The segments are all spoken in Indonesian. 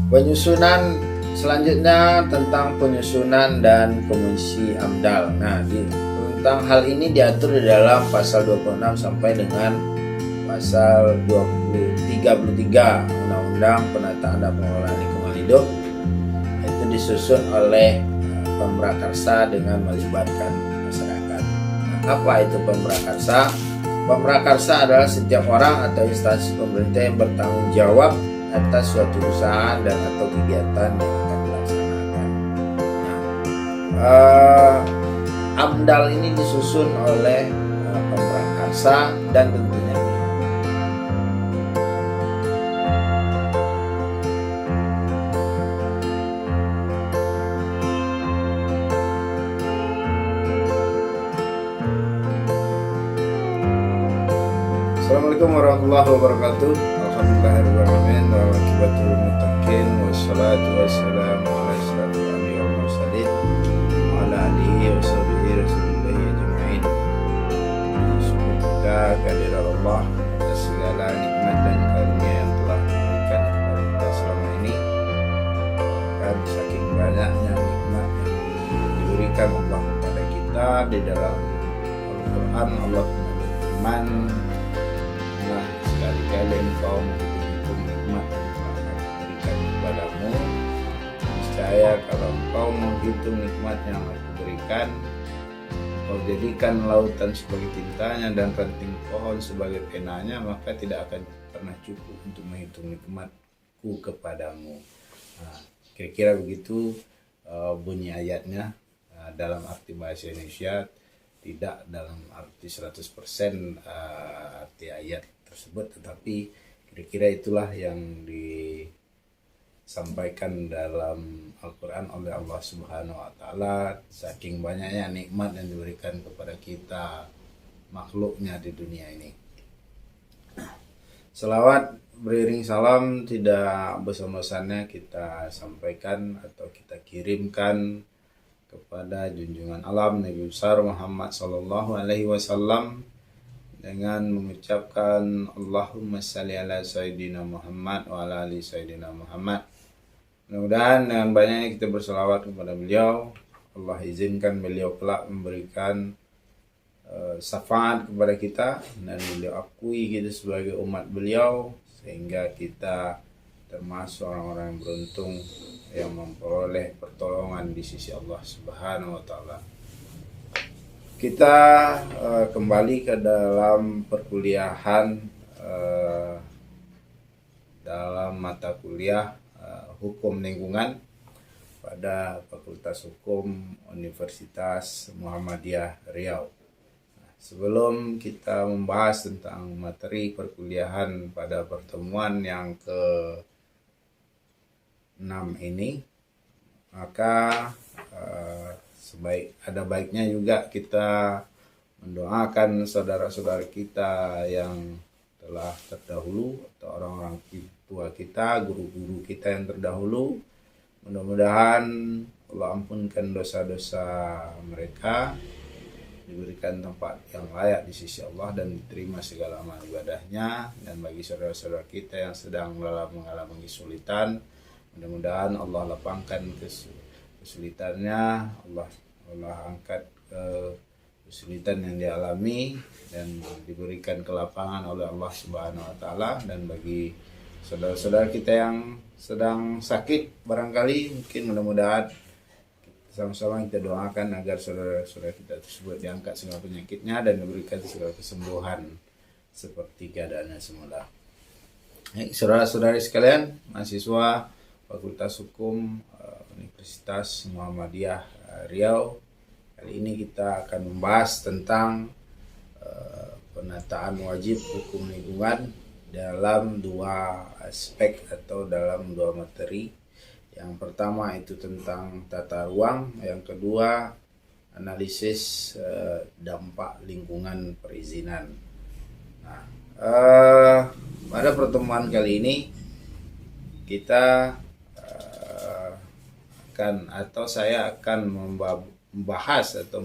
Penyusunan selanjutnya tentang penyusunan dan komisi AMDAL. Nah, tentang hal ini diatur di dalam pasal 26 sampai dengan pasal 33 Undang-Undang Penataan dan Pengelolaan Lingkungan Hidup. Itu disusun oleh Pemrakarsa dengan melibatkan masyarakat. Nah, apa itu Pemrakarsa? Pemrakarsa adalah setiap orang atau instansi pemerintah yang bertanggung jawab atas suatu usaha dan atau kegiatan yang akan dilaksanakan. Nah, AMDAL ini disusun oleh Pemrakarsa dan tentunya Assalamualaikum warahmatullahi wabarakatuh. Alhamdulillahirrahmanirrahim. Wa akibatul muttaqin. Wassalatu wassalamu ala asyrafil anbiya'i wal mursalin wa ala alihi wa sahbihi rasulillahi ajma'in. Semoga kehadiran Allah atas segala nikmat dan karunia yang telah diberikan kepada kita selama ini. Dan saking banyaknya nikmat yang diberikan Allah kepada kita di dalam Al-Quran, Allah berfirman, sekali-kali engkau menghitung nikmat yang telah aku berikan kepadamu, niscaya kalau engkau menghitung nikmat yang aku berikan, engkau jadikan lautan sebagai tintanya dan ranting pohon sebagai penanya, maka tidak akan pernah cukup untuk menghitung nikmatku kepadamu. Nah, kira-kira begitu bunyi ayatnya dalam arti bahasa Indonesia, tidak dalam arti 100% arti ayat tersebut, tetapi kira-kira itulah yang disampaikan dalam Al-Quran oleh Allah Subhanahu wa Ta'ala. Saking banyaknya nikmat yang diberikan kepada kita makhluknya di dunia ini. Selawat beriring salam tidak bosan-bosannya kita sampaikan atau kita kirimkan kepada junjungan alam Nabi besar Muhammad sallallahu alaihi wasallam dengan mengucapkan Allahumma salli ala Sayyidina Muhammad wa ala ali Sayyidina Muhammad. Mudah-mudahan dengan banyaknya kita berselawat kepada beliau, Allah izinkan beliau kelak memberikan syafaat kepada kita dan beliau akui kita sebagai umat beliau, sehingga kita termasuk orang-orang yang beruntung yang memperoleh pertolongan di sisi Allah Subhanahu wa Ta'ala. Kita kembali ke dalam perkuliahan dalam mata kuliah hukum lingkungan pada Fakultas Hukum Universitas Muhammadiyah Riau. Nah, sebelum kita membahas tentang materi perkuliahan pada pertemuan yang ke-6 ini, maka ada baiknya juga kita mendoakan saudara-saudara kita yang telah terdahulu atau orang-orang tua kita, guru-guru kita yang terdahulu. Mudah-mudahan Allah ampunkan dosa-dosa mereka, diberikan tempat yang layak di sisi Allah dan diterima segala amal ibadahnya. Dan bagi saudara-saudara kita yang sedang mengalami kesulitan, mudah-mudahan Allah lapangkan kesulitannya, Allah angkat kesulitan yang dialami dan diberikan kelapangan oleh Allah Subhanahu wa Ta'ala. Dan bagi saudara-saudara kita yang sedang sakit barangkali, mungkin mudah-mudahan sama-sama kita doakan agar saudara-saudara kita tersebut diangkat segala penyakitnya dan diberikan segala kesembuhan seperti keadaannya semula. Saudara-saudari sekalian, mahasiswa Fakultas Hukum Universitas Muhammadiyah Riau, kali ini kita akan membahas tentang penataan wajib hukum lingkungan dalam dua aspek atau dalam dua materi. Yang pertama itu tentang tata ruang, yang kedua analisis dampak lingkungan perizinan. Nah, pada pertemuan kali ini kita saya akan membahas atau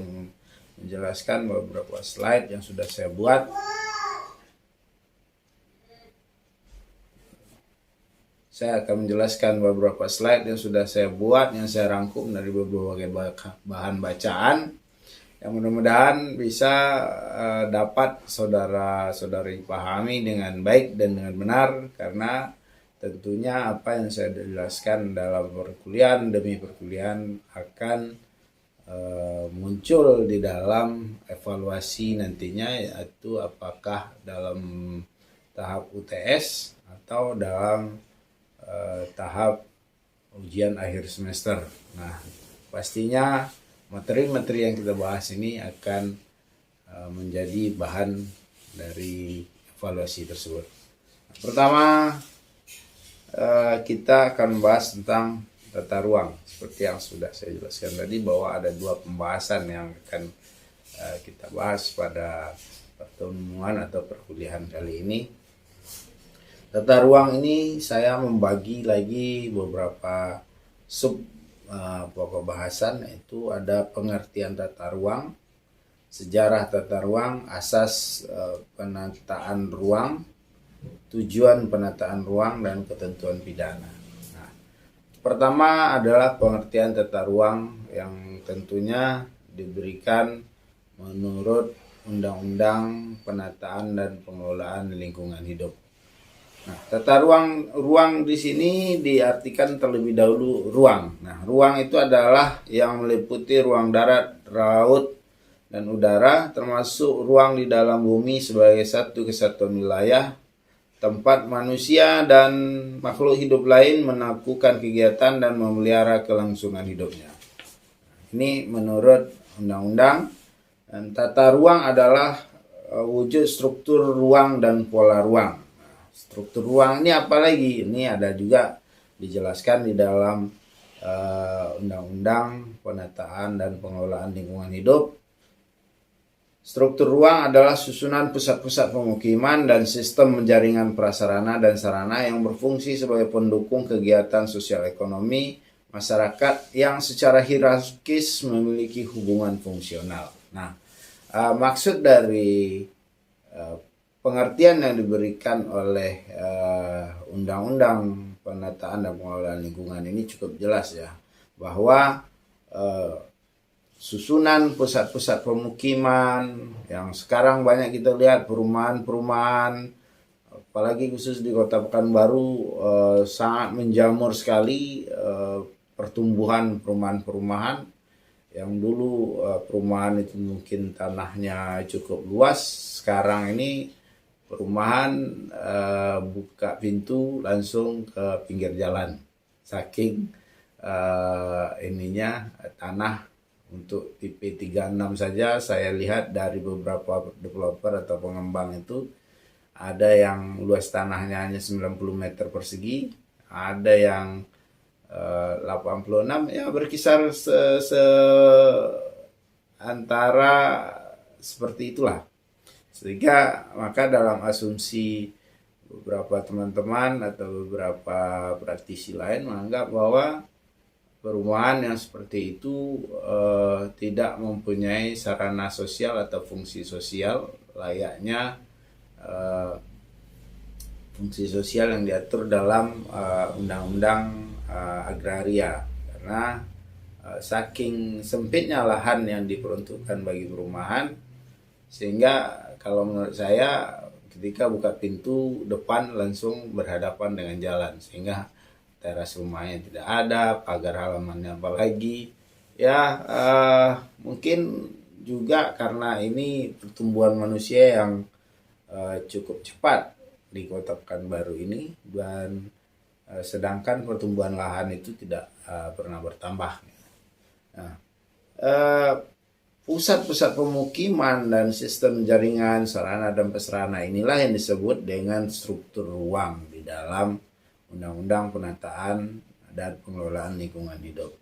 menjelaskan beberapa slide yang sudah saya buat saya akan menjelaskan beberapa slide yang sudah saya buat, yang saya rangkum dari berbagai bahan bacaan, yang mudah-mudahan bisa dapat saudara-saudari pahami dengan baik dan dengan benar, karena tentunya apa yang saya jelaskan dalam perkuliahan demi perkuliahan akan muncul di dalam evaluasi nantinya, yaitu apakah dalam tahap UTS atau dalam tahap ujian akhir semester. Nah, pastinya materi-materi yang kita bahas ini akan menjadi bahan dari evaluasi tersebut. Pertama, kita akan membahas tentang tata ruang. Seperti yang sudah saya jelaskan tadi, bahwa ada 2 pembahasan yang akan kita bahas pada pertemuan atau perkuliahan kali ini. Tata ruang ini saya membagi lagi beberapa sub pokok bahasan, yaitu ada pengertian tata ruang, sejarah tata ruang, asas penataan ruang, tujuan penataan ruang, dan ketentuan pidana. Nah, pertama adalah pengertian tata ruang yang tentunya diberikan menurut Undang-Undang Penataan dan Pengelolaan Lingkungan Hidup. Nah, tata ruang di sini diartikan terlebih dahulu ruang. Nah, ruang itu adalah yang meliputi ruang darat, laut, dan udara, termasuk ruang di dalam bumi sebagai satu kesatuan wilayah, tempat manusia dan makhluk hidup lain melakukan kegiatan dan memelihara kelangsungan hidupnya. Ini menurut undang-undang. Dan tata ruang adalah wujud struktur ruang dan pola ruang. Struktur ruang ini apa lagi? Ini ada juga dijelaskan di dalam Undang-Undang Penataan dan Pengelolaan Lingkungan Hidup. Struktur ruang adalah susunan pusat-pusat pemukiman dan sistem jaringan prasarana dan sarana yang berfungsi sebagai pendukung kegiatan sosial ekonomi masyarakat yang secara hierarkis memiliki hubungan fungsional. Nah, maksud dari pengertian yang diberikan oleh Undang-Undang Penataan dan Pengelolaan Lingkungan ini cukup jelas ya, bahwa susunan pusat-pusat pemukiman yang sekarang banyak kita lihat, perumahan-perumahan, apalagi khusus di Kota Pekanbaru, sangat menjamur sekali pertumbuhan perumahan-perumahan. Yang dulu perumahan itu mungkin tanahnya cukup luas, sekarang ini perumahan buka pintu langsung ke pinggir jalan, saking ininya tanah untuk tipe 36 saja. Saya lihat dari beberapa developer atau pengembang itu ada yang luas tanahnya hanya 90 meter persegi, ada yang 86, ya berkisar antara seperti itulah. Sehingga maka dalam asumsi beberapa teman-teman atau beberapa praktisi lain menganggap bahwa perumahan yang seperti itu tidak mempunyai sarana sosial atau fungsi sosial layaknya fungsi sosial yang diatur dalam Undang-Undang Agraria, karena saking sempitnya lahan yang diperuntukkan bagi perumahan, sehingga kalau menurut saya ketika buka pintu depan langsung berhadapan dengan jalan, sehingga teras rumahnya tidak ada, pagar halamannya apalagi. Ya mungkin juga karena ini pertumbuhan manusia yang cukup cepat di Kota Pekanbaru ini, dan sedangkan pertumbuhan lahan itu tidak pernah bertambah. Nah, pusat-pusat pemukiman dan sistem jaringan sarana dan prasarana inilah yang disebut dengan struktur ruang di dalam Undang-Undang Penataan dan Pengelolaan Lingkungan Hidup.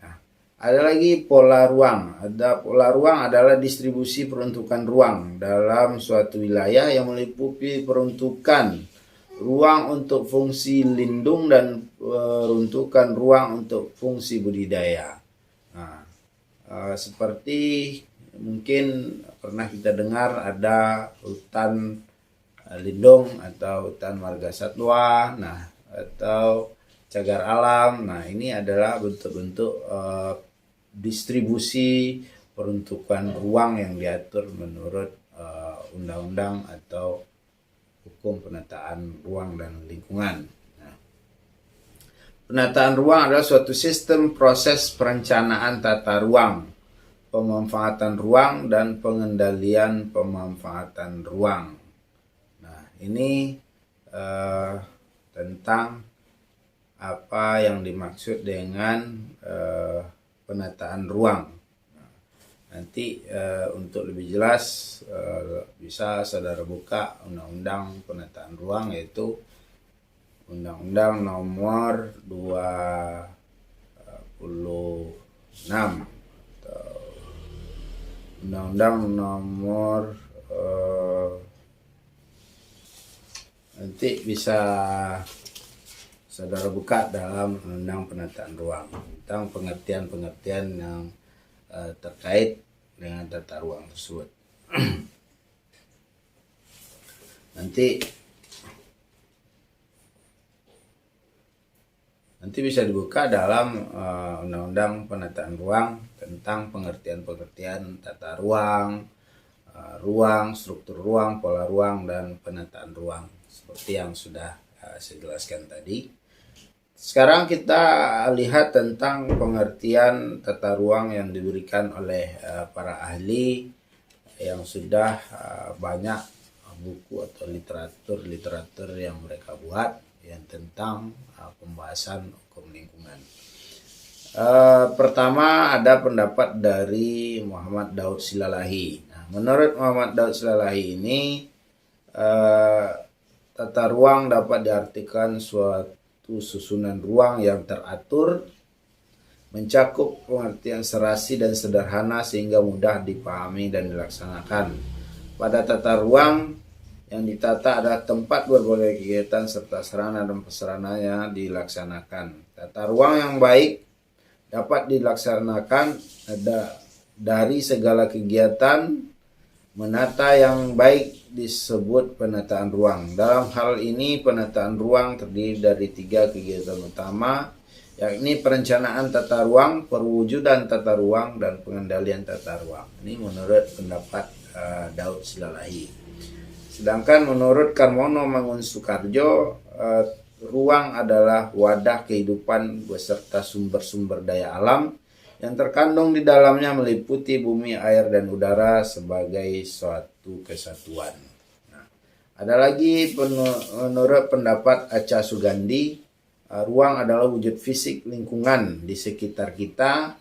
Nah, ada lagi pola ruang. Pola ruang adalah distribusi peruntukan ruang dalam suatu wilayah yang meliputi peruntukan ruang untuk fungsi lindung dan peruntukan ruang untuk fungsi budidaya. Nah, seperti mungkin pernah kita dengar ada hutan lindung atau hutan marga satwa. Nah, atau cagar alam. Nah, ini adalah bentuk-bentuk distribusi peruntukan ruang yang diatur menurut undang-undang atau hukum penataan ruang dan lingkungan. Nah, penataan ruang adalah suatu sistem proses perencanaan tata ruang, pemanfaatan ruang, dan pengendalian pemanfaatan ruang. Nah, ini tentang apa yang dimaksud dengan penataan ruang. Nanti untuk lebih jelas bisa saudara buka Undang-Undang Penataan Ruang, yaitu Undang-Undang nomor 26 atau Undang-Undang nomor nanti bisa saudara buka dalam Undang Penataan Ruang tentang pengertian-pengertian yang terkait dengan tata ruang tersebut. Nanti bisa dibuka dalam Undang-Undang Penataan Ruang tentang pengertian-pengertian tata ruang, ruang, struktur ruang, pola ruang, dan penataan ruang seperti yang sudah saya jelaskan tadi. Sekarang kita lihat tentang pengertian tata ruang yang diberikan oleh para ahli yang sudah banyak buku atau literatur yang mereka buat yang tentang pembahasan hukum lingkungan. Pertama ada pendapat dari Muhammad Daud Silalahi. Nah, menurut Muhammad Daud Silalahi ini tata ruang dapat diartikan suatu susunan ruang yang teratur, mencakup pengertian serasi dan sederhana sehingga mudah dipahami dan dilaksanakan. Pada tata ruang yang ditata adalah tempat berbagai kegiatan serta sarana dan prasarananya dilaksanakan. Tata ruang yang baik dapat dilaksanakan dari segala kegiatan. Menata yang baik disebut penataan ruang. Dalam hal ini penataan ruang terdiri dari 3 kegiatan utama, yakni perencanaan tata ruang, perwujudan tata ruang, dan pengendalian tata ruang. Ini menurut pendapat Daud Silalahi. Sedangkan menurut Karmono Mangun Soekarjo, ruang adalah wadah kehidupan beserta sumber-sumber daya alam yang terkandung di dalamnya meliputi bumi, air, dan udara sebagai suatu kesatuan. Nah, ada lagi menurut pendapat Acha Sugandi, ruang adalah wujud fisik lingkungan di sekitar kita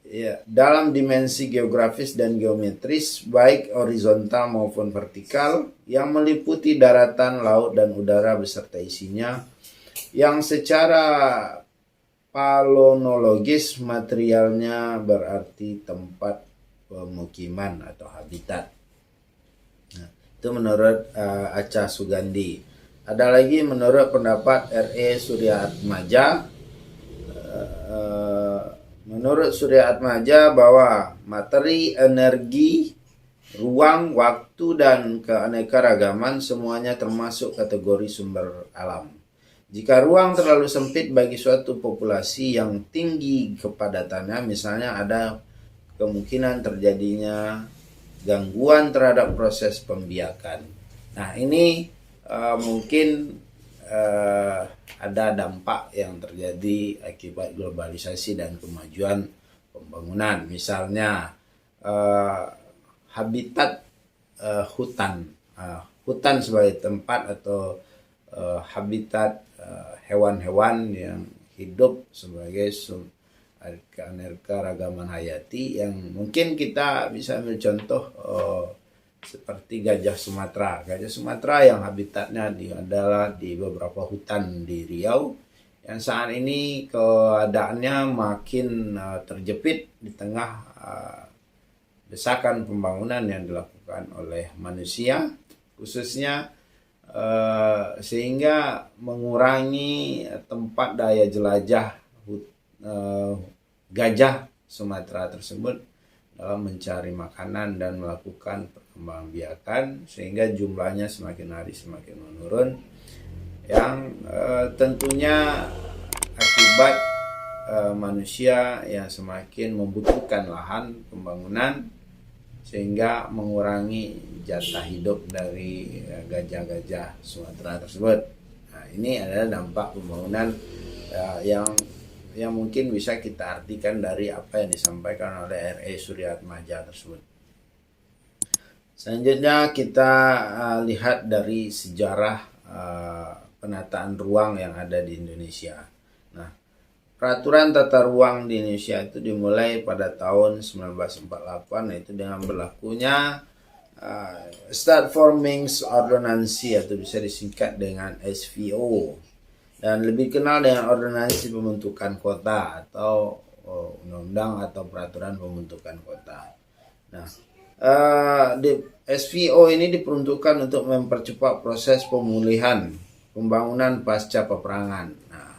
ya, dalam dimensi geografis dan geometris baik horizontal maupun vertikal yang meliputi daratan, laut, dan udara beserta isinya yang secara paleontologis materialnya berarti tempat pemukiman atau habitat. Nah, itu menurut Acha Sugandi. Ada lagi menurut pendapat R.E. Suryaatmaja. Menurut Suryaatmaja bahwa materi, energi, ruang, waktu, dan keanekaragaman semuanya termasuk kategori sumber alam. Jika ruang terlalu sempit bagi suatu populasi yang tinggi kepadatannya, misalnya ada kemungkinan terjadinya gangguan terhadap proses pembiakan. Nah, ini mungkin ada dampak yang terjadi akibat globalisasi dan kemajuan pembangunan. Misalnya habitat hutan, hutan sebagai tempat atau habitat hewan-hewan yang hidup sebagai keanekaragaman hayati yang mungkin kita bisa ambil contoh seperti gajah Sumatera. Gajah Sumatera yang habitatnya adalah di beberapa hutan di Riau yang saat ini keadaannya makin terjepit di tengah desakan pembangunan yang dilakukan oleh manusia khususnya sehingga mengurangi tempat daya jelajah gajah Sumatera tersebut dalam mencari makanan dan melakukan perkembangbiakan sehingga jumlahnya semakin hari semakin menurun yang tentunya akibat manusia yang semakin membutuhkan lahan pembangunan sehingga mengurangi jatah hidup dari gajah-gajah Sumatera tersebut. Nah, ini adalah dampak pembangunan yang mungkin bisa kita artikan dari apa yang disampaikan oleh R.E. Suryatmaja tersebut. Selanjutnya kita lihat dari sejarah penataan ruang yang ada di Indonesia. Nah, peraturan tata ruang di Indonesia itu dimulai pada tahun 1948, yaitu dengan berlakunya Start Forming Ordonansi atau bisa disingkat dengan SVO, dan lebih kenal dengan Ordonansi Pembentukan Kota atau Undang-Undang atau Peraturan Pembentukan Kota. Nah, di SVO ini diperuntukkan untuk mempercepat proses pemulihan pembangunan pasca peperangan. Nah,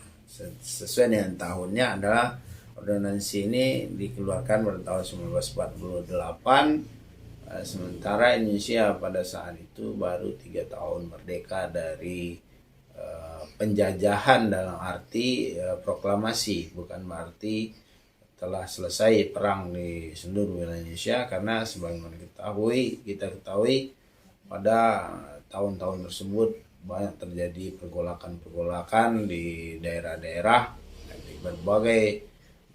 sesuai dengan tahunnya adalah ordonansi ini dikeluarkan pada tahun 1948, sementara Indonesia pada saat itu baru 3 tahun merdeka dari penjajahan dalam arti proklamasi, bukan berarti telah selesai perang di seluruh wilayah Indonesia, karena sebagaimana kita ketahui pada tahun-tahun tersebut banyak terjadi pergolakan-pergolakan di daerah-daerah di berbagai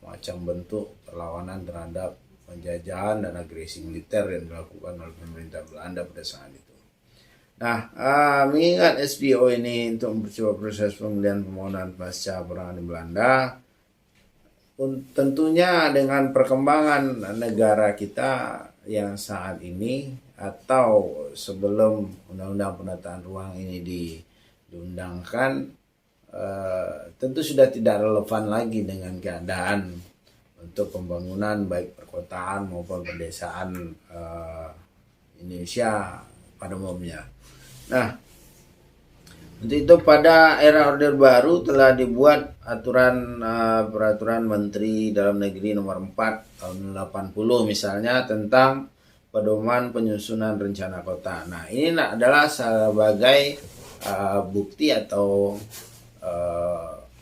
macam bentuk perlawanan terhadap penjajahan dan agresi militer yang dilakukan oleh pemerintah Belanda pada saat itu. Nah, mengingat SPO ini untuk mempercepat proses pemulihan pembangunan pasca peperangan di Belanda, tentunya dengan perkembangan negara kita yang saat ini atau sebelum Undang-Undang Penataan Ruang ini diundangkan, tentu sudah tidak relevan lagi dengan keadaan untuk pembangunan baik perkotaan maupun pedesaan Indonesia pada umumnya. Nah, untuk itu pada era Orde Baru telah dibuat peraturan Menteri Dalam Negeri nomor 4 tahun 80 misalnya tentang pedoman penyusunan rencana kota. Nah, ini adalah sebagai bukti atau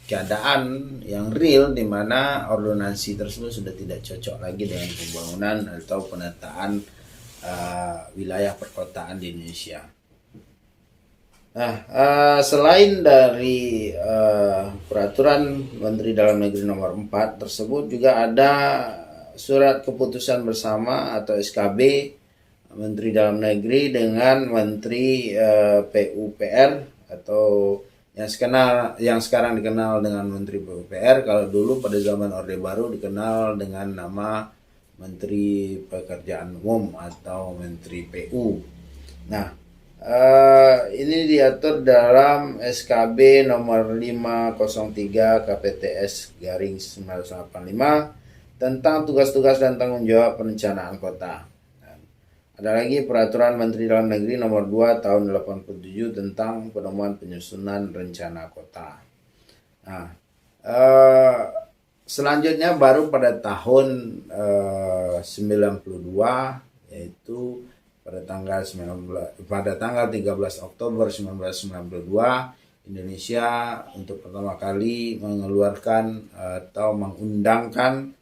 keadaan yang real di mana ordonansi tersebut sudah tidak cocok lagi dengan pembangunan atau penataan wilayah perkotaan di Indonesia. Nah, selain dari peraturan Menteri Dalam Negeri nomor 4 tersebut, juga ada surat keputusan bersama atau SKB Menteri Dalam Negeri dengan Menteri PUPR atau yang sekarang dikenal dengan Menteri PUPR. Kalau dulu pada zaman Orde Baru dikenal dengan nama Menteri Pekerjaan Umum atau Menteri PU. Nah, ini diatur dalam SKB nomor 503 KPTS garing 1985 tentang tugas-tugas dan tanggung jawab perencanaan kota. Dan ada lagi peraturan Menteri Dalam Negeri nomor 2 tahun 87 tentang pedoman penyusunan rencana kota. Nah, selanjutnya baru pada tahun 92, yaitu pada tanggal 13 Oktober 1992, Indonesia untuk pertama kali mengeluarkan atau mengundangkan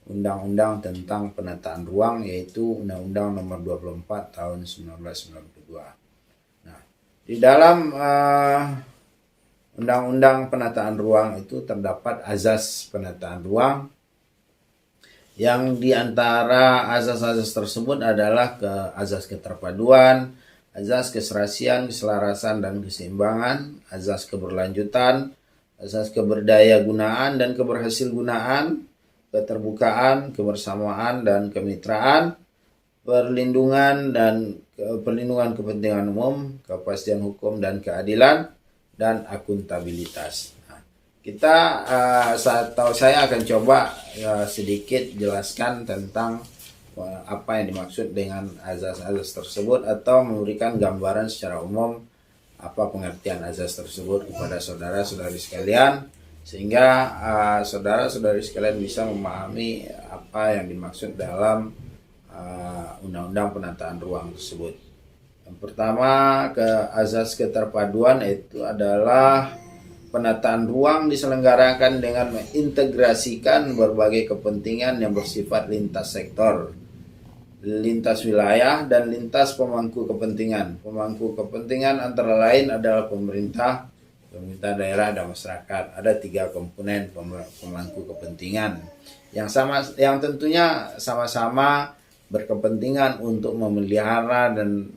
undang-undang tentang penataan ruang, yaitu Undang-Undang nomor 24 tahun 1992. Nah, di dalam Undang-Undang Penataan Ruang itu terdapat azas penataan ruang, yang diantara azas-azas tersebut adalah azas keterpaduan, azas keserasian, keselarasan, dan keseimbangan, azas keberlanjutan, azas keberdayagunaan dan keberhasilgunaan, keterbukaan, kebersamaan, dan kemitraan, perlindungan kepentingan umum, kepastian hukum dan keadilan, dan akuntabilitas. Saya akan coba sedikit jelaskan tentang apa yang dimaksud dengan azas-azas tersebut, atau memberikan gambaran secara umum apa pengertian azas tersebut kepada saudara-saudari sekalian, sehingga saudara-saudari sekalian bisa memahami apa yang dimaksud dalam Undang-Undang Penataan Ruang tersebut. Yang pertama, ke azas keterpaduan itu adalah penataan ruang diselenggarakan dengan mengintegrasikan berbagai kepentingan yang bersifat lintas sektor, lintas wilayah, dan lintas pemangku kepentingan. Pemangku kepentingan antara lain adalah pemerintah daerah, dan masyarakat. Ada 3 komponen pemangku kepentingan yang tentunya sama-sama berkepentingan untuk memelihara dan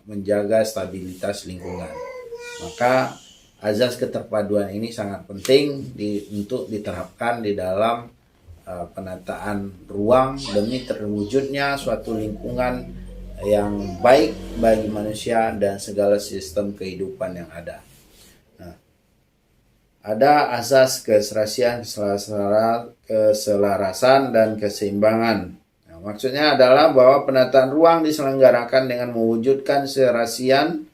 menjaga stabilitas lingkungan. Maka azas keterpaduan ini sangat penting untuk diterapkan di dalam penataan ruang demi terwujudnya suatu lingkungan yang baik bagi manusia dan segala sistem kehidupan yang ada. Nah, ada asas keserasian, keselarasan, dan keseimbangan. Nah, maksudnya adalah bahwa penataan ruang diselenggarakan dengan mewujudkan keserasian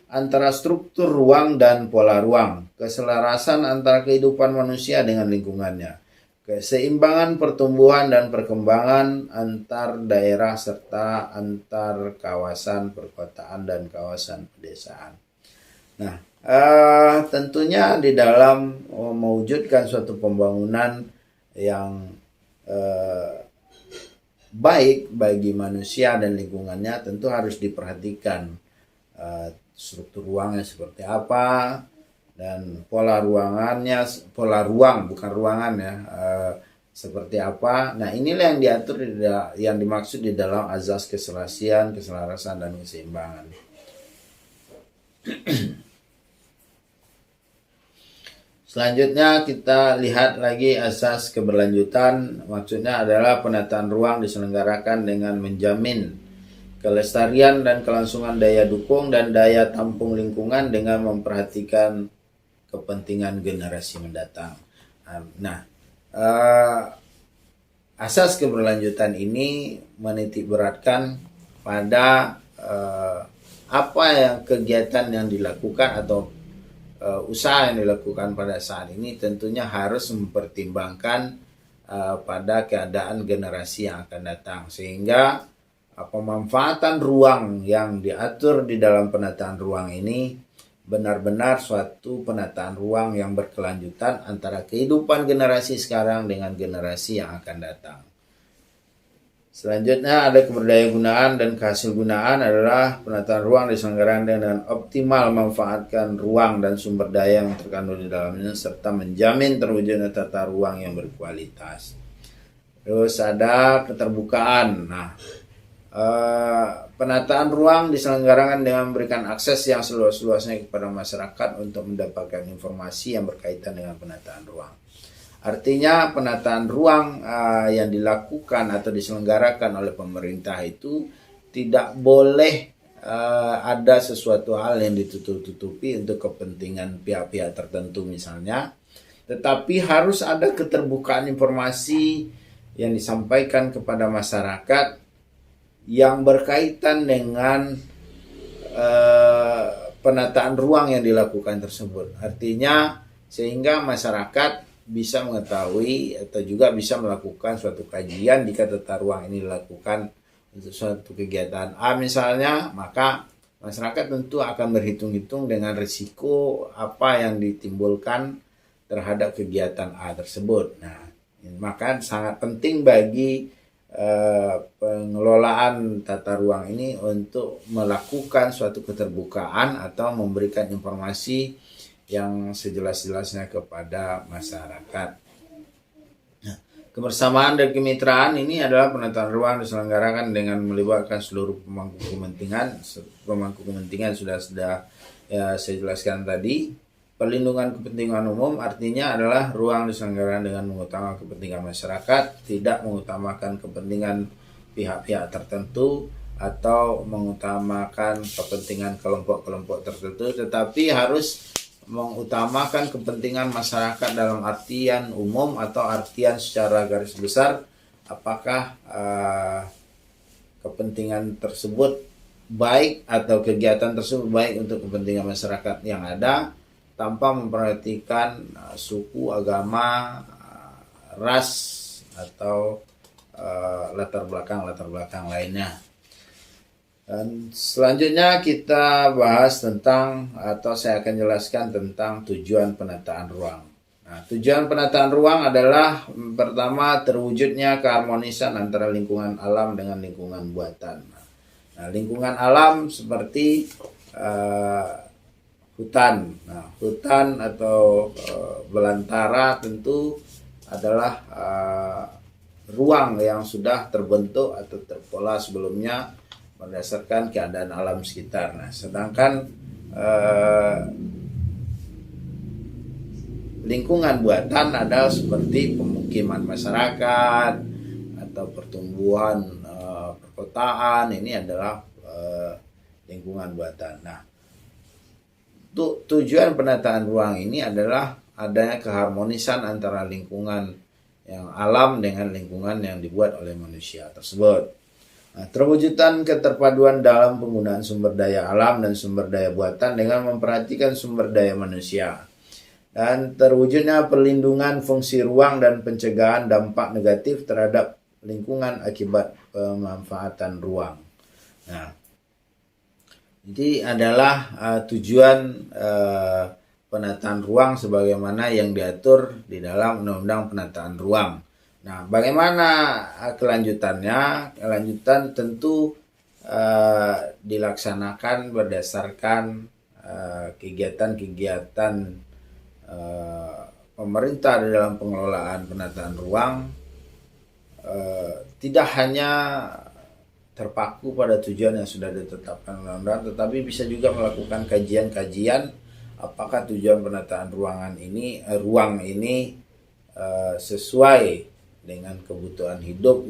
antara struktur ruang dan pola ruang, keselarasan antara kehidupan manusia dengan lingkungannya, keseimbangan pertumbuhan dan perkembangan antar daerah, serta antar kawasan perkotaan dan kawasan pedesaan. Nah, tentunya di dalam mewujudkan suatu pembangunan yang baik bagi manusia dan lingkungannya, tentu harus diperhatikan struktur ruangnya seperti apa, dan pola ruang bukan ruangan ya, seperti apa. Nah, inilah yang diatur yang dimaksud di dalam azas keserasian, keselarasan, dan keseimbangan. Selanjutnya kita lihat lagi asas keberlanjutan. Maksudnya adalah penataan ruang diselenggarakan dengan menjamin kelestarian dan kelangsungan daya dukung dan daya tampung lingkungan dengan memperhatikan kepentingan generasi mendatang. Nah, asas keberlanjutan ini menitik beratkan pada apa yang kegiatan yang dilakukan atau usaha yang dilakukan pada saat ini tentunya harus mempertimbangkan pada keadaan generasi yang akan datang, sehingga pemanfaatan ruang yang diatur di dalam penataan ruang ini benar-benar suatu penataan ruang yang berkelanjutan antara kehidupan generasi sekarang dengan generasi yang akan datang. Selanjutnya ada keberdayagunaan dan kehasilgunaan adalah penataan ruang diselenggarakan dengan optimal memanfaatkan ruang dan sumber daya yang terkandung di dalamnya serta menjamin terwujudnya tata ruang yang berkualitas. Terus ada keterbukaan. Nah, penataan ruang diselenggarakan dengan memberikan akses yang seluas-luasnya kepada masyarakat untuk mendapatkan informasi yang berkaitan dengan penataan ruang. Artinya penataan ruang yang dilakukan atau diselenggarakan oleh pemerintah itu tidak boleh ada sesuatu hal yang ditutup-tutupi untuk kepentingan pihak-pihak tertentu misalnya, tetapi harus ada keterbukaan informasi yang disampaikan kepada masyarakat yang berkaitan dengan penataan ruang yang dilakukan tersebut. Artinya sehingga masyarakat bisa mengetahui atau juga bisa melakukan suatu kajian jika tata ruang ini dilakukan untuk suatu kegiatan A misalnya, maka masyarakat tentu akan berhitung-hitung dengan risiko apa yang ditimbulkan terhadap kegiatan A tersebut. Nah, maka sangat penting bagi pengelolaan tata ruang ini untuk melakukan suatu keterbukaan atau memberikan informasi yang sejelas-jelasnya kepada masyarakat. Nah, kebersamaan dan kemitraan ini adalah penataan ruang diselenggarakan dengan melibatkan seluruh pemangku kepentingan. Pemangku kepentingan sudah saya jelaskan tadi. Perlindungan kepentingan umum artinya adalah ruang diselenggarakan dengan mengutamakan kepentingan masyarakat, tidak mengutamakan kepentingan pihak-pihak tertentu atau mengutamakan kepentingan kelompok-kelompok tertentu, tetapi harus mengutamakan kepentingan masyarakat dalam artian umum atau artian secara garis besar, apakah kepentingan tersebut baik atau kegiatan tersebut baik untuk kepentingan masyarakat yang ada tanpa memperhatikan suku, agama, ras atau latar belakang lainnya. Dan selanjutnya kita bahas tentang, atau saya akan jelaskan tentang tujuan penataan ruang. Nah, tujuan penataan ruang adalah pertama terwujudnya keharmonisan antara lingkungan alam dengan lingkungan buatan. Nah, lingkungan alam seperti hutan. Nah, hutan atau belantara tentu adalah ruang yang sudah terbentuk atau terpola sebelumnya berdasarkan keadaan alam sekitar. Nah, sedangkan lingkungan buatan adalah seperti pemukiman masyarakat atau pertumbuhan perkotaan. Ini adalah lingkungan buatan. Nah, tujuan penataan ruang ini adalah adanya keharmonisan antara lingkungan yang alam dengan lingkungan yang dibuat oleh manusia tersebut. Nah, terwujudan keterpaduan dalam penggunaan sumber daya alam dan sumber daya buatan dengan memperhatikan sumber daya manusia. Dan terwujudnya perlindungan fungsi ruang dan pencegahan dampak negatif terhadap lingkungan akibat pemanfaatan ruang. Nah, ini adalah tujuan penataan ruang sebagaimana yang diatur di dalam Undang-Undang Penataan Ruang. Nah, bagaimana kelanjutannya? Kelanjutan tentu dilaksanakan berdasarkan kegiatan-kegiatan pemerintah di dalam pengelolaan penataan ruang, tidak hanya terpaku pada tujuan yang sudah ditetapkan undang-undang, tetapi bisa juga melakukan kajian-kajian apakah tujuan penataan ruang ini sesuai dengan kebutuhan hidup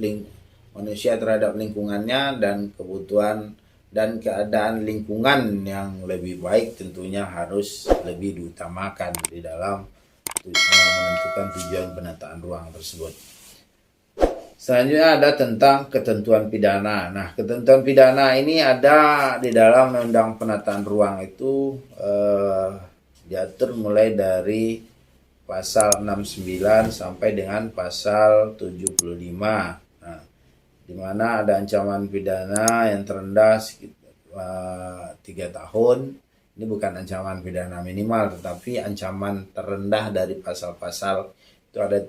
manusia terhadap lingkungannya, dan kebutuhan dan keadaan lingkungan yang lebih baik tentunya harus lebih diutamakan di dalam menentukan tujuan penataan ruang tersebut. Selanjutnya ada tentang ketentuan pidana. Nah, ketentuan pidana ini ada di dalam Undang Penataan Ruang itu diatur mulai dari pasal 69 sampai dengan pasal 75. Nah, di mana ada ancaman pidana yang terendah 3 tahun. Ini bukan ancaman pidana minimal, tetapi ancaman terendah dari pasal-pasal itu ada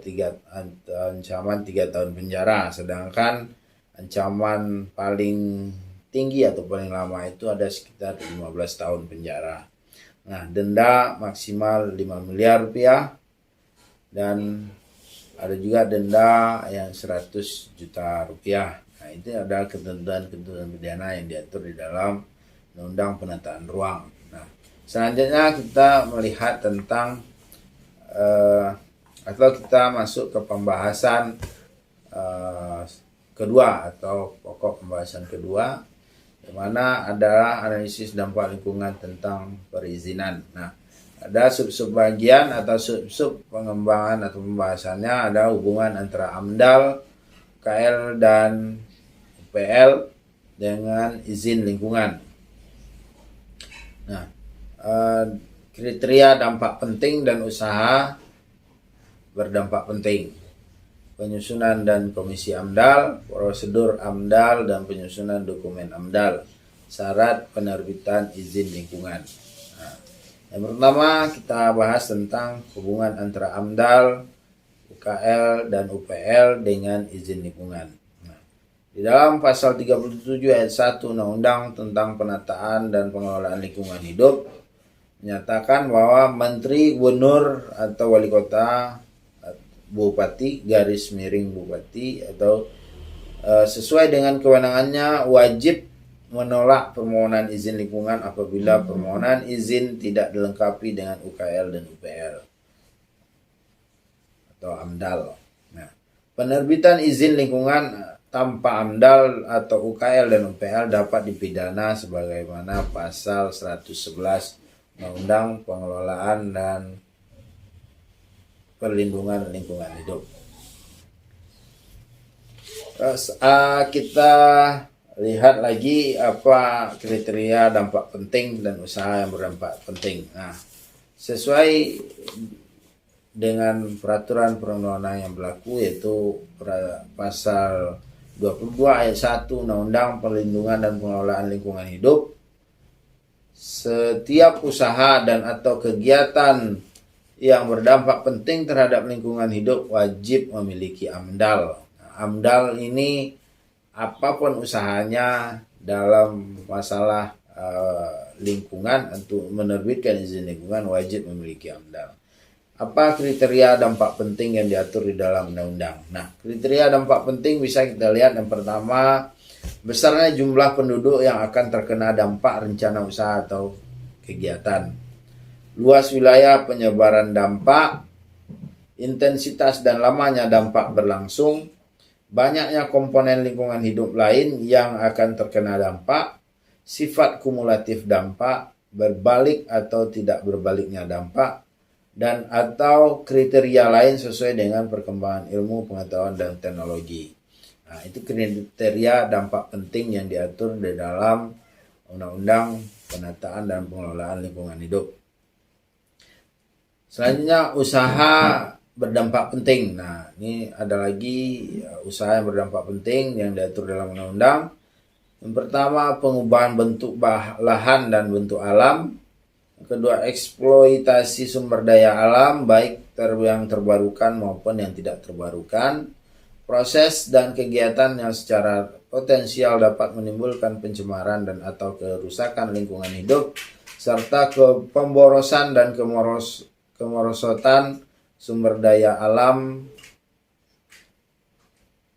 ancaman 3 tahun penjara, sedangkan ancaman paling tinggi atau paling lama itu ada sekitar 15 tahun penjara. Nah, denda maksimal 5 miliar rupiah, dan ada juga denda yang 100 juta rupiah. Nah, itu adalah ketentuan-ketentuan pidana yang diatur di dalam Undang-Undang Penataan Ruang. Nah, selanjutnya kita melihat tentang atau kita masuk ke pembahasan kedua atau pokok pembahasan kedua, di mana adalah analisis dampak lingkungan tentang perizinan. Nah, ada sub-sub bagian atau sub-sub pengembangan atau pembahasannya ada hubungan antara AMDAL, KL dan UPL dengan izin lingkungan. Nah, kriteria dampak penting dan usaha berdampak penting, penyusunan dan komisi AMDAL, prosedur AMDAL dan penyusunan dokumen AMDAL, syarat penerbitan izin lingkungan. Nah, yang pertama kita bahas tentang hubungan antara AMDAL, UKL dan UPL dengan izin lingkungan. Nah, di dalam pasal 37 ayat 1 Undang-Undang tentang Penataan dan Pengelolaan Lingkungan Hidup menyatakan bahwa Menteri, Gubernur atau Wali Kota, Bupati, garis miring Bupati atau sesuai dengan kewenangannya wajib menolak permohonan izin lingkungan apabila permohonan izin tidak dilengkapi dengan UKL dan UPL atau AMDAL. Nah, penerbitan izin lingkungan tanpa AMDAL atau UKL dan UPL dapat dipidana sebagaimana pasal 111 Undang-Undang Pengelolaan dan Perlindungan Lingkungan Hidup. Terus kita lihat lagi apa kriteria dampak penting dan usaha yang berdampak penting. Nah, sesuai dengan peraturan perundang-undangan yang berlaku, yaitu pasal 22 ayat 1 Undang-Undang Perlindungan dan Pengelolaan Lingkungan Hidup, setiap usaha dan atau kegiatan yang berdampak penting terhadap lingkungan hidup wajib memiliki AMDAL. Nah, AMDAL ini apapun usahanya dalam masalah lingkungan, untuk menerbitkan izin lingkungan wajib memiliki AMDAL. Apa kriteria dampak penting yang diatur di dalam undang-undang? Nah, kriteria dampak penting bisa kita lihat. Yang pertama, besarnya jumlah penduduk yang akan terkena dampak rencana usaha atau kegiatan, luas wilayah penyebaran dampak, intensitas dan lamanya dampak berlangsung, banyaknya komponen lingkungan hidup lain yang akan terkena dampak, sifat kumulatif dampak, berbalik atau tidak berbaliknya dampak, dan atau kriteria lain sesuai dengan perkembangan ilmu, pengetahuan, dan teknologi. Nah, itu kriteria dampak penting yang diatur di dalam Undang-Undang Penataan dan Pengelolaan Lingkungan Hidup. Selanjutnya, usaha berdampak penting. Nah, ini ada lagi usaha yang berdampak penting yang diatur dalam undang-undang. Yang pertama, pengubahan bentuk lahan dan bentuk alam. Kedua, eksploitasi sumber daya alam, baik yang terbarukan maupun yang tidak terbarukan. Proses dan kegiatan yang secara potensial dapat menimbulkan pencemaran dan atau kerusakan lingkungan hidup, serta pemborosan dan kemerosotan sumber daya alam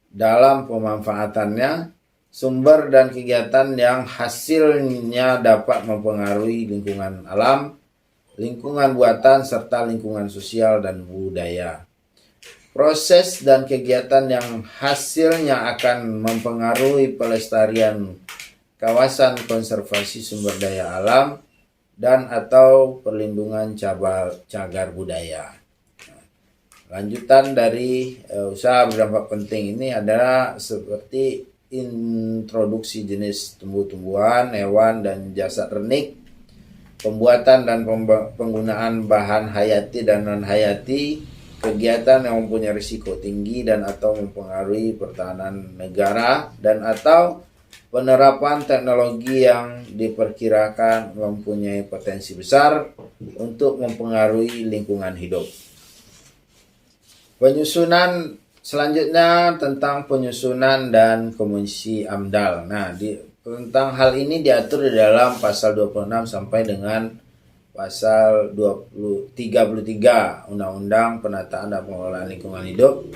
dalam pemanfaatannya, sumber dan kegiatan yang hasilnya dapat mempengaruhi lingkungan alam, lingkungan buatan, serta lingkungan sosial dan budaya. Proses dan kegiatan yang hasilnya akan mempengaruhi pelestarian kawasan konservasi sumber daya alam dan atau perlindungan cagar budaya. Lanjutan dari usaha berdampak penting ini adalah seperti introduksi jenis tumbuh-tumbuhan, hewan, dan jasad renik, pembuatan dan penggunaan bahan hayati dan non-hayati, kegiatan yang mempunyai risiko tinggi dan atau mempengaruhi pertahanan negara, dan atau penerapan teknologi yang diperkirakan mempunyai potensi besar untuk mempengaruhi lingkungan hidup. Penyusunan selanjutnya tentang penyusunan dan komisi AMDAL. Nah, tentang hal ini diatur di dalam pasal 26 sampai dengan pasal 33 Undang-Undang Penataan dan Pengelolaan Lingkungan Hidup,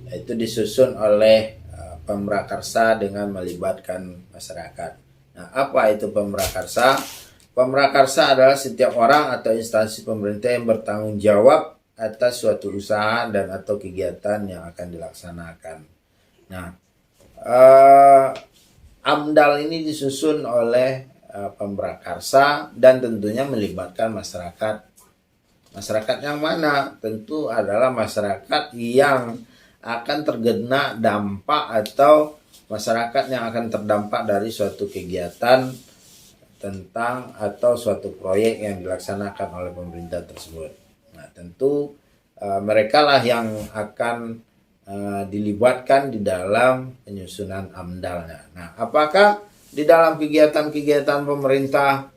yaitu disusun oleh Pemrakarsa dengan melibatkan masyarakat. Nah, apa itu Pemrakarsa? Pemrakarsa adalah setiap orang atau instansi pemerintah yang bertanggung jawab atas suatu usaha dan atau kegiatan yang akan dilaksanakan. Nah, AMDAL ini disusun oleh Pemrakarsa dan tentunya melibatkan masyarakat. Masyarakat yang mana? Tentu adalah masyarakat yang akan terkena dampak atau masyarakat yang akan terdampak dari suatu kegiatan tentang atau suatu proyek yang dilaksanakan oleh pemerintah tersebut. Nah, tentu mereka lah yang akan dilibatkan di dalam penyusunan AMDAL-nya. Nah, apakah di dalam kegiatan-kegiatan pemerintah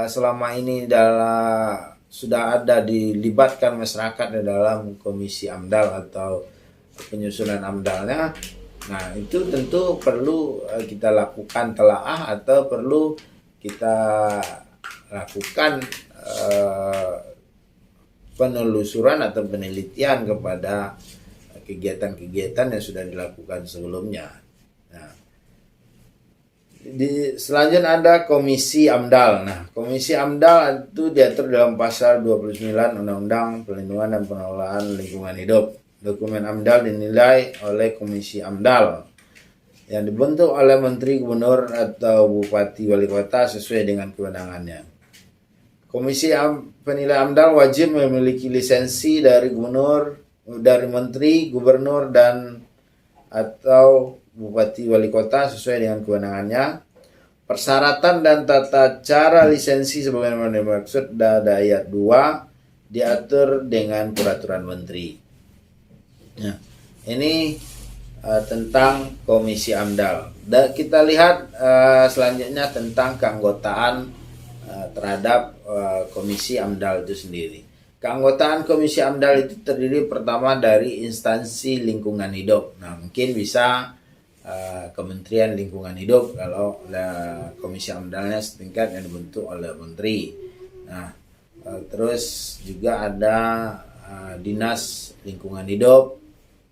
selama ini sudah ada dilibatkan masyarakat di dalam komisi AMDAL atau penyusunan AMDAL-nya? Nah, itu tentu perlu kita lakukan telaah atau perlu kita lakukan penelusuran atau penelitian kepada kegiatan-kegiatan yang sudah dilakukan sebelumnya. Nah, selanjutnya ada komisi AMDAL. Nah, komisi AMDAL itu diatur dalam pasal 29 Undang-Undang Perlindungan dan Pengelolaan Lingkungan Hidup. Dokumen AMDAL dinilai oleh komisi AMDAL yang dibentuk oleh Menteri, Gubernur, atau Bupati, Wali Kota sesuai dengan kewenangannya. Komisi penilai AMDAL wajib memiliki lisensi dari Menteri, Gubernur, dan atau Bupati, Wali Kota sesuai dengan kewenangannya. Persyaratan dan tata cara lisensi sebagaimana dimaksud pada ayat 2 diatur dengan peraturan Menteri. Nah, ini tentang Komisi AMDAL. Dan kita lihat selanjutnya tentang keanggotaan terhadap Komisi AMDAL itu sendiri. Keanggotaan Komisi AMDAL itu terdiri pertama dari instansi lingkungan hidup. Nah, mungkin bisa Kementerian Lingkungan Hidup kalau Komisi AMDAL-nya setingkat yang dibentuk oleh Menteri. Nah, terus juga ada Dinas Lingkungan Hidup,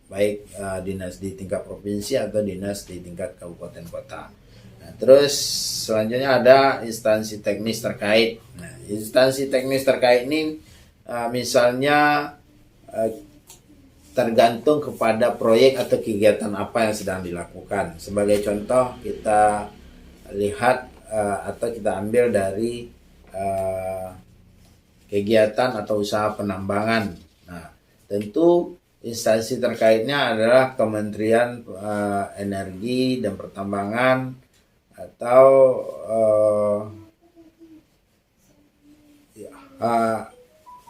baik dinas di tingkat provinsi atau dinas di tingkat kabupaten kota. Nah, terus selanjutnya ada instansi teknis terkait. Nah, instansi teknis terkait ini misalnya tergantung kepada proyek atau kegiatan apa yang sedang dilakukan. Sebagai contoh kita lihat atau kita ambil dari kegiatan atau usaha penambangan. Nah, tentu instansi terkaitnya adalah Kementerian Energi dan Pertambangan atau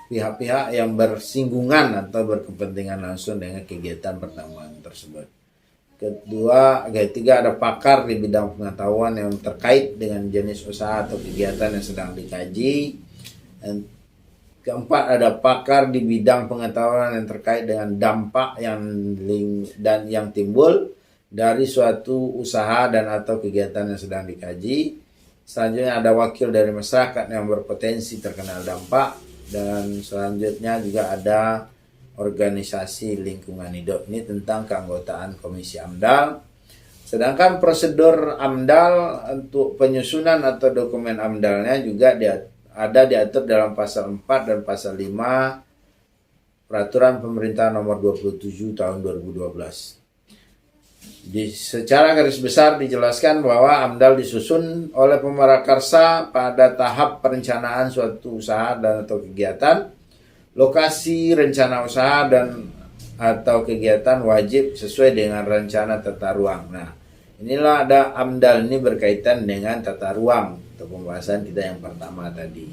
pihak-pihak yang bersinggungan atau berkepentingan langsung dengan kegiatan pertambangan tersebut. Ketiga ada pakar di bidang pengetahuan yang terkait dengan jenis usaha atau kegiatan yang sedang dikaji. Dan keempat ada pakar di bidang pengetahuan yang terkait dengan dampak yang timbul dari suatu usaha dan atau kegiatan yang sedang dikaji. Selanjutnya ada wakil dari masyarakat yang berpotensi terkena dampak. Dan selanjutnya juga ada organisasi lingkungan hidup. Ini tentang keanggotaan Komisi AMDAL. Sedangkan prosedur AMDAL untuk penyusunan atau dokumen AMDAL-nya juga ada diatur dalam pasal 4 dan pasal 5 Peraturan Pemerintah Nomor 27 Tahun 2012. Secara garis besar dijelaskan bahwa AMDAL disusun oleh pemrakarsa pada tahap perencanaan suatu usaha dan atau kegiatan. Lokasi rencana usaha dan atau kegiatan wajib sesuai dengan rencana tata ruang. Nah, inilah ada AMDAL ini berkaitan dengan tata ruang atau pembahasan kita yang pertama tadi.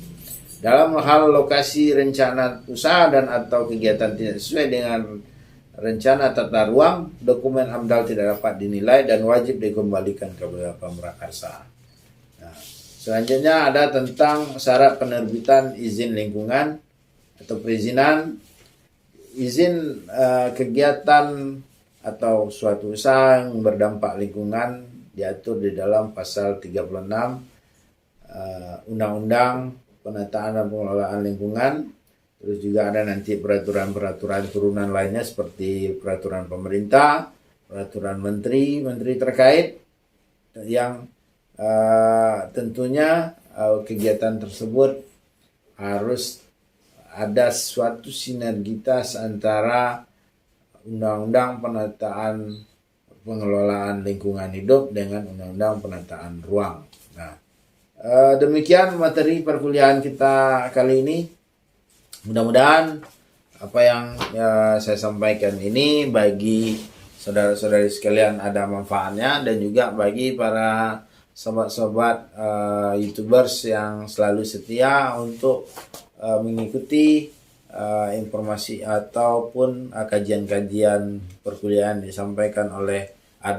Dalam hal lokasi rencana usaha dan atau kegiatan tidak sesuai dengan rencana tata ruang, dokumen AMDAL tidak dapat dinilai dan wajib dikembalikan kepada pemrakarsa. Nah, selanjutnya ada tentang syarat penerbitan izin lingkungan atau perizinan. Izin kegiatan atau suatu usaha yang berdampak lingkungan diatur di dalam pasal 36 Undang-Undang Penataan dan Pengelolaan Lingkungan. Terus juga ada nanti peraturan-peraturan turunan lainnya seperti peraturan pemerintah, peraturan menteri terkait yang tentunya kegiatan tersebut harus ada suatu sinergitas antara Undang-Undang Penataan Pengelolaan Lingkungan Hidup dengan Undang-Undang Penataan Ruang. Nah, demikian materi perkuliahan kita kali ini. Mudah-mudahan apa yang saya sampaikan ini bagi saudara-saudari sekalian ada manfaatnya, dan juga bagi para sobat-sobat YouTubers yang selalu setia untuk mengikuti informasi ataupun kajian-kajian perkuliahan disampaikan oleh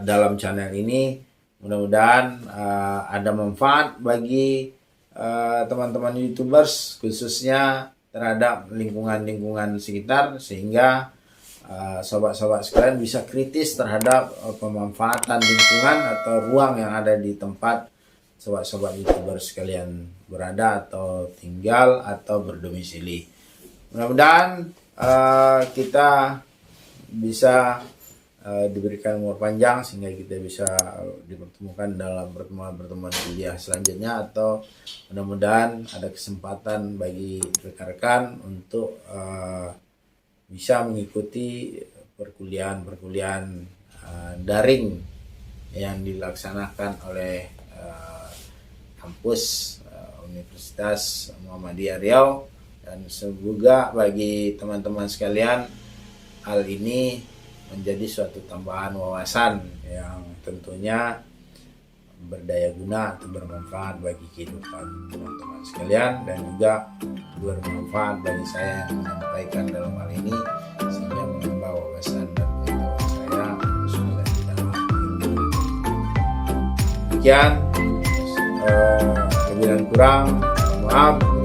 dalam channel ini. Mudah-mudahan ada manfaat bagi teman-teman YouTubers khususnya terhadap lingkungan-lingkungan sekitar, sehingga sobat-sobat sekalian bisa kritis terhadap pemanfaatan lingkungan atau ruang yang ada di tempat sobat-sobat YouTuber sekalian berada atau tinggal atau berdomisili. Mudah-mudahan kita bisa diberikan umur panjang sehingga kita bisa dipertemukan dalam pertemuan-pertemuan kuliah selanjutnya, atau mudah-mudahan ada kesempatan bagi rekan-rekan untuk bisa mengikuti perkuliahan daring yang dilaksanakan oleh kampus Universitas Muhammadiyah Riau. Dan semoga bagi teman-teman sekalian hal ini menjadi suatu tambahan wawasan yang tentunya berdaya guna atau bermanfaat bagi kehidupan teman-teman sekalian, dan juga bermanfaat bagi saya yang menyampaikan dalam hal ini, sehingga menambah wawasan dan pengetahuan saya Demikian, lebih dan kurang, mohon maaf.